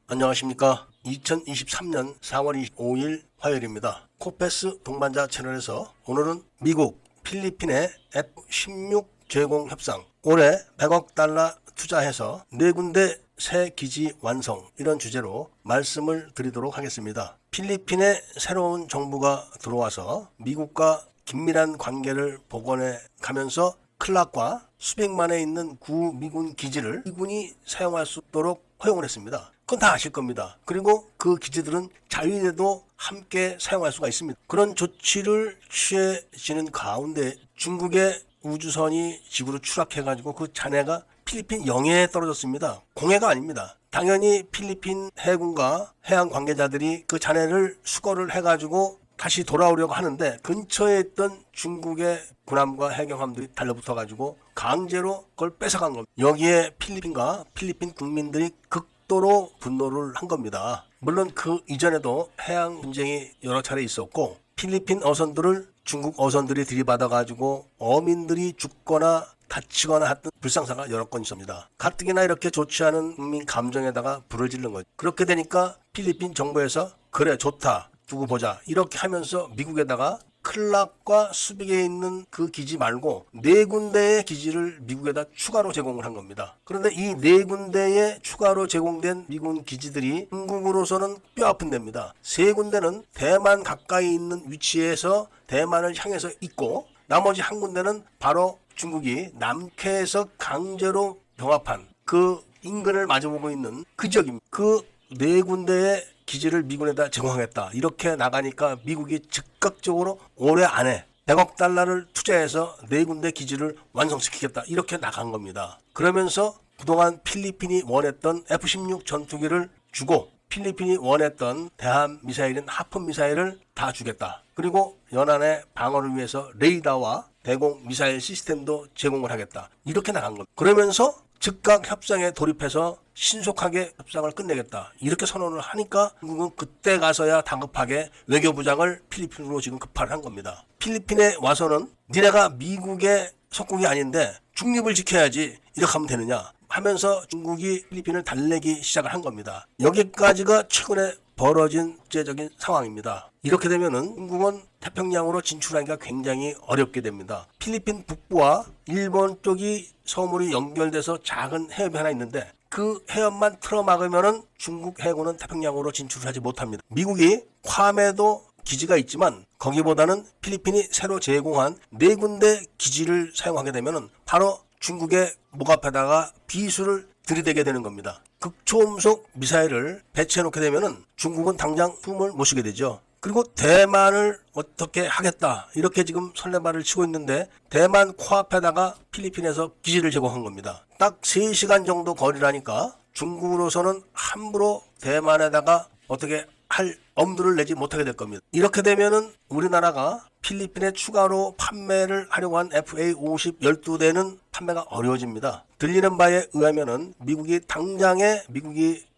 안녕하십니까. 2023년 4월 25일 화요일입니다. 코페스 동반자 채널에서 오늘은 미국, 필리핀의 F-16 제공 협상, 올해 100억 달러 투자해서 4군데 새 기지 완성, 이런 주제로 말씀을 드리도록 하겠습니다. 필리핀에 새로운 정부가 들어와서 미국과 긴밀한 관계를 복원해 가면서 클락과 수백만에 있는 구 미군 기지를 미군이 사용할 수 있도록 허용을 했습니다. 그건 다 아실 겁니다. 그리고 그 기지들은 자위대도 함께 사용할 수가 있습니다. 그런 조치를 취해지는 가운데 중국의 우주선이 지구로 추락해가지고 그 잔해가 필리핀 영해에 떨어졌습니다. 공해가 아닙니다. 당연히 필리핀 해군과 해양 관계자들이 그 잔해를 수거를 해가지고 다시 돌아오려고 하는데, 근처에 있던 중국의 군함과 해경함들이 달려붙어가지고 강제로 그걸 뺏어간 겁니다. 여기에 필리핀과 필리핀 국민들이 극도로 분노를 한 겁니다. 물론 그 이전에도 해양 분쟁이 여러 차례 있었고, 필리핀 어선들을 중국 어선들이 들이받아가지고 어민들이 죽거나 다치거나 했던 불상사가 여러 건 있습니다. 가뜩이나 이렇게 좋지 않은 국민 감정에다가 불을 지른 거죠. 그렇게 되니까 필리핀 정부에서 그래 좋다, 두고 보자, 이렇게 하면서 미국에다가 클락과 수빅에 있는 그 기지 말고 4군데의 기지를 미국에다 추가로 제공을 한 겁니다. 그런데 이 4군데의 추가로 제공된 미군 기지들이 한국으로서는 뼈아픈 데입니다. 3군데는 대만 가까이 있는 위치에서 대만을 향해서 있고, 나머지 한 군데는 바로 중국이 남캐에서 강제로 병합한 그 인근을 마주보고 있는 그 지역입니다. 그 4군데의 기지를 미군에다 제공하겠다, 이렇게 나가니까 미국이 즉각적으로 올해 안에 100억 달러를 투자해서 4군데 기지를 완성시키겠다, 이렇게 나간 겁니다. 그러면서 그동안 필리핀이 원했던 F-16 전투기를 주고, 필리핀이 원했던 대함 미사일인 하프 미사일을 다 주겠다. 그리고 연안의 방어를 위해서 레이더와 대공 미사일 시스템도 제공을 하겠다, 이렇게 나간 겁니다. 그러면서 즉각 협상에 돌입해서 신속하게 협상을 끝내겠다, 이렇게 선언을 하니까 한국은 그때 가서야 다급하게 외교부장을 필리핀으로 지금 급파를 한 겁니다. 필리핀에 와서는 니네가 미국의 속국이 아닌데 중립을 지켜야지, 이렇게 하면 되느냐 하면서 중국이 필리핀을 달래기 시작을 한 겁니다. 여기까지가 최근에 벌어진 국제적인 상황입니다. 이렇게 되면은 한국은 태평양으로 진출하기가 굉장히 어렵게 됩니다. 필리핀 북부와 일본 쪽이 섬으로 연결돼서 작은 해협이 하나 있는데, 그 해협만 틀어막으면은 중국 해군은 태평양으로 진출하지 못합니다. 미국이 괌에도 기지가 있지만 거기보다는 필리핀이 새로 제공한 4군데 기지를 사용하게 되면은 바로 중국의 목 앞에다가 비수를 들이대게 되는 겁니다. 극초음속 미사일을 배치해 놓게 되면은 중국은 당장 숨을 못 쉬게 되죠. 그리고 대만을 어떻게 하겠다, 이렇게 지금 설레발을 치고 있는데, 대만 코앞에다가 필리핀에서 기지를 제공한 겁니다. 딱 3시간 정도 거리라니까 중국으로서는 함부로 대만에다가 어떻게 할 엄두를 내지 못하게 될 겁니다. 이렇게 되면은 우리나라가 필리핀에 추가로 판매를 하려고 한 FA-50 12대는 판매가 어려워집니다. 들리는 바에 의하면은 미국이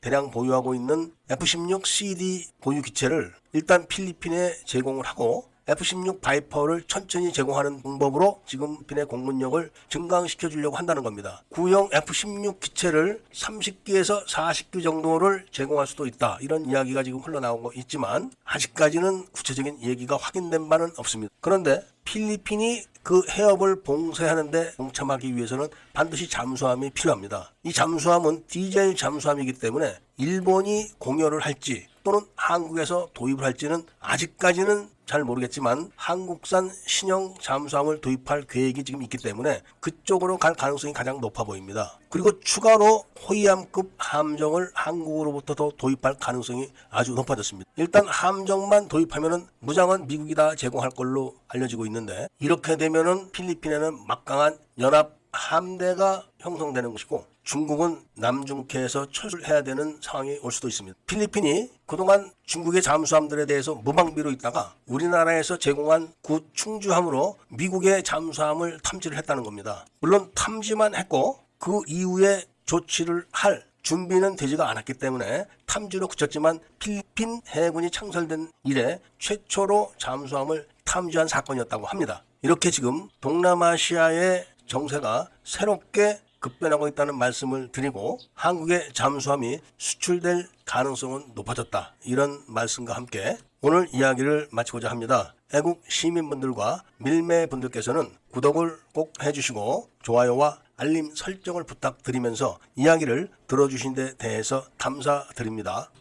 대량 보유하고 있는 F-16CD 보유 기체를 일단 필리핀에 제공을 하고, F-16 바이퍼를 천천히 제공하는 방법으로 지금 필리핀의 공군력을 증강시켜 주려고 한다는 겁니다. 구형 F-16 기체를 30기에서 40기 정도를 제공할 수도 있다, 이런 이야기가 지금 흘러나오고 있지만 아직까지는 구체적인 얘기가 확인된 바는 없습니다. 그런데 필리핀이 그 해협을 봉쇄하는데 동참하기 위해서는 반드시 잠수함이 필요합니다. 이 잠수함은 디젤 잠수함이기 때문에 일본이 공여를 할지 또는 한국에서 도입을 할지는 아직까지는 잘 모르겠지만, 한국산 신형 잠수함을 도입할 계획이 지금 있기 때문에 그쪽으로 갈 가능성이 가장 높아 보입니다. 그리고 추가로 호위함급 함정을 한국으로부터 더 도입할 가능성이 아주 높아졌습니다. 일단 함정만 도입하면은 무장은 미국이 다 제공할 걸로 알려지고 있는데, 이렇게 되면은 필리핀에는 막강한 연합 함대가 형성되는 것이고, 중국은 남중캐에서 철수해야 되는 상황이 올 수도 있습니다. 필리핀이 그동안 중국의 잠수함들에 대해서 무방비로 있다가 우리나라에서 제공한 구 충주함으로 미국의 잠수함을 탐지를 했다는 겁니다. 물론 탐지만 했고 그 이후에 조치를 할 준비는 되지가 않았기 때문에 탐지로 그쳤지만, 필리핀 해군이 창설된 이래 최초로 잠수함을 탐지한 사건이었다고 합니다. 이렇게 지금 동남아시아의 정세가 새롭게 급변하고 있다는 말씀을 드리고 한국의 잠수함이 수출될 가능성은 높아졌다. 이런 말씀과 함께 오늘 이야기를 마치고자 합니다. 애국 시민분들과 밀매분들께서는 구독을 꼭 해주시고 좋아요와 알림 설정을 부탁드리면서 이야기를 들어주신 데 대해서 감사드립니다.